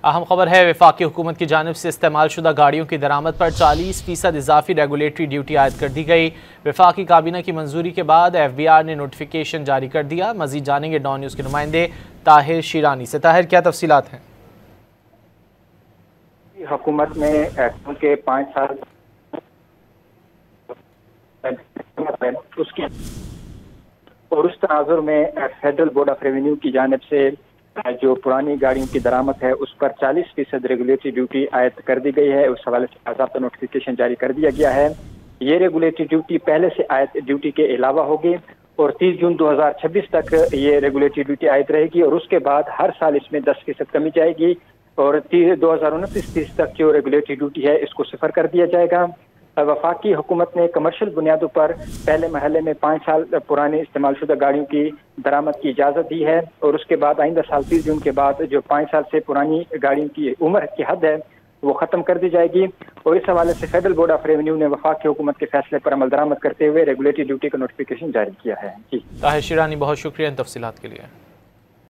اہم خبر ہے وفاقی حکومت کی جانب سے استعمال شدہ گاڑیوں کی درآمد پر 40% اضافی ریگولیٹری ڈیوٹی عائد کر دی گئی۔ وفاقی کابینہ کی منظوری کے بعد ایف بی آر نے نوٹیفیکیشن جاری کر دیا۔ مزید جانیں گے ڈان نیوز کے نمائندے طاہر شیرانی سے۔ طاہر، کیا تفصیلات ہیں؟ حکومت نے کے 5 سال اس کی اور اس تناظر میں فیڈرل بورڈ آف ریونیو کی جانب سے جو پرانی گاڑیوں کی درآمد ہے اس پر 40% ریگولیٹری ڈیوٹی عائد کر دی گئی ہے۔ اس حوالے سے باضابطہ نوٹیفیکیشن جاری کر دیا گیا ہے۔ یہ ریگولیٹری ڈیوٹی پہلے سے عائد ڈیوٹی کے علاوہ ہوگی اور 30 جون 2026 تک یہ ریگولیٹری ڈیوٹی عائد رہے گی، اور اس کے بعد ہر سال اس میں 10% کمی جائے گی اور 2029 تک جو ریگولیٹری ڈیوٹی ہے اس کو صفر کر دیا جائے گا۔ وفاقی حکومت نے کمرشل بنیادوں پر پہلے مرحلے میں 5 سال پرانے استعمال شدہ گاڑیوں کی درآمد کی اجازت دی ہے، اور اس کے بعد آئندہ سال 30 جون کے بعد جو 5 سال سے پرانی گاڑیوں کی عمر کی حد ہے وہ ختم کر دی جائے گی۔ اور اس حوالے سے فیڈرل بورڈ آف ریونیو نے وفاقی حکومت کے فیصلے پر عمل درآمد کرتے ہوئے ریگولیٹری ڈیوٹی کا نوٹیفیکیشن جاری کیا ہے۔ طاہر شیرانی، بہت شکریہ ان تفصیلات کے لیے۔